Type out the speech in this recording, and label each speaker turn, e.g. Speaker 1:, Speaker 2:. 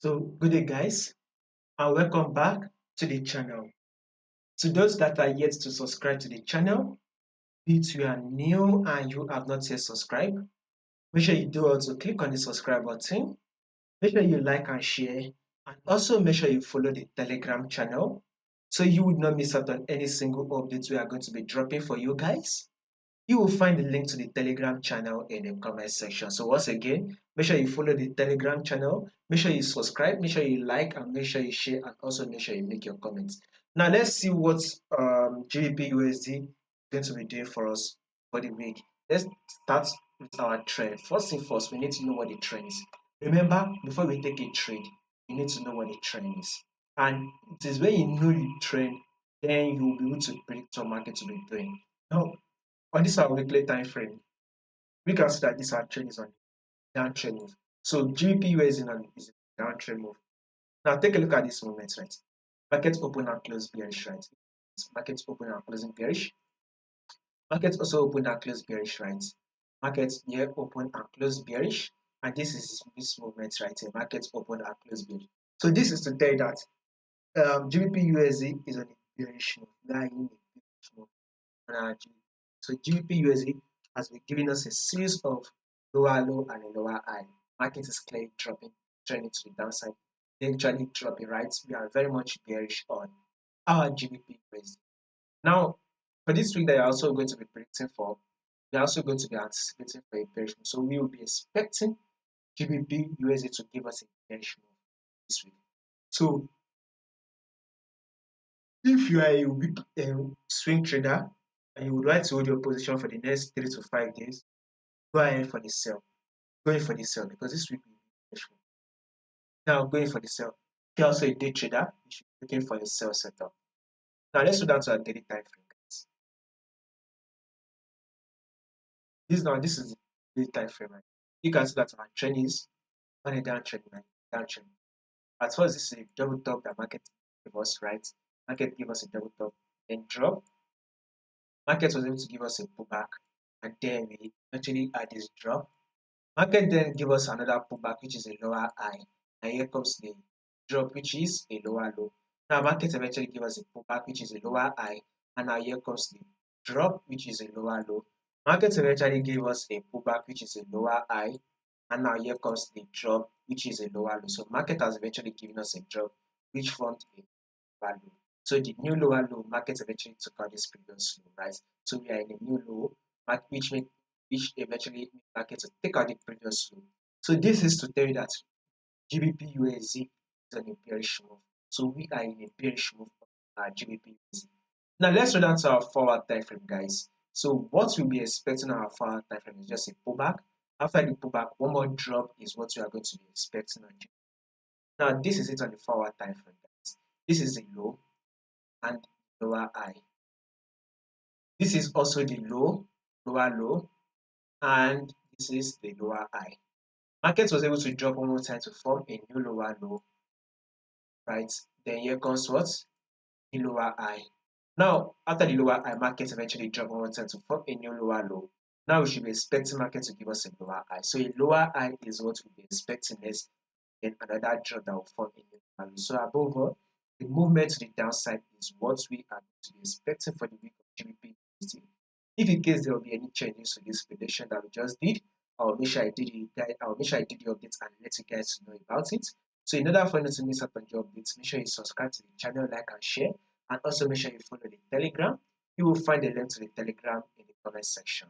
Speaker 1: So good day guys and welcome back to the channel. To those that are yet to subscribe to the channel, be it you are new and you have not yet subscribed, make sure you do also click on the subscribe button, make sure you like and share, and also make sure you follow the Telegram channel so you would not miss out on any single updates we are going to be dropping for you guys. You will find the link to the Telegram channel in the comment section. So once again, make sure you follow the Telegram channel, make sure you subscribe, make sure you like, and make sure you share, and also make sure you make your comments. Now let's see what GBPUSD is going to be doing for us for the week. Let's start with our trend. First thing first, we need to know what the trend is. Remember, before we take a trade, you need to know what the trend is. And it is when you know the trend, then you will be able to predict what market to be doing. Now, on this our weekly time frame, we can see that this our trend is on downtrend move. So GBP is in a downtrend move. Now take a look at this movement, right? Markets open and close bearish, right? Markets open and closing bearish. Markets also open and close bearish, right? Markets here open and close bearish, and this is this movement right here. Markets open and close bearish. So this is to tell you that GBP is on a bearish move. We are in a bearish move. So GBPUSD has been giving us a series of lower low and a lower high. Market is clearly dropping, trending to the downside, eventually dropping, right? We are very much bearish on our GBPUSD. Now, for this week that you're also going to be predicting for, we're also going to be anticipating for a bearish move. So we will be expecting GBPUSD to give us a bearish move this week. So if you are a weak swing trader and you would like to hold your position for the next 3 to 5 days, go ahead for the sell. Going for the sell because this week will be bearish. Now going for the sell. If you're also a day trader, you should be looking for a sell setup. Now let's go down to our daily time frame, guys. This is the daily time frame. Right? You can see that our trend is on a downtrend, right? Downtrend. At first, this is a double top that market gave us, right? Market gave us a double top, then drop. Market was able to give us a pullback, and then we eventually had this drop. Market then give us another pullback, which is a lower high, and here comes the drop, which is a lower low. Now market eventually give us a pullback, which is a lower high, and now here comes the drop, which is a lower low. Market eventually give us a pullback, which is a lower high, and now here comes the drop, which is a lower low. So market has eventually given us a drop, which formed a lower low. So the new lower low, market eventually took out this previous low, right? So we are in a new low, which eventually market to take out the previous low. So this is to tell you that GBPUSD is on a bearish move. So we are in a bearish move of GBPUSD. Now let's run down to our forward time frame, guys. So what we'll be expecting on our forward time frame is just a pullback. After the pullback, one more drop is what we are going to be expecting on GBP. Now this is it on the forward time frame, guys. This is the low and lower high. This is also the low, lower low, and this is the lower high. Market was able to drop one more time to form a new lower low, right? Then here comes what? The lower high. Now, after the lower high, market eventually dropped one more time to form a new lower low. Now we should be expecting market to give us a lower high. So a lower high is what we'll be expecting next, then another drop that will form a new lower low. So above all, the movement to the downside is what we are going to be expecting for the week of GBP. If in case there will be any changes to this prediction that we just did, I'll make sure I did the updates and let you guys know about it. So in order for you to miss out on the updates, make sure you subscribe to the channel, like and share, and also make sure you follow the Telegram. You will find the link to the Telegram in the comment section.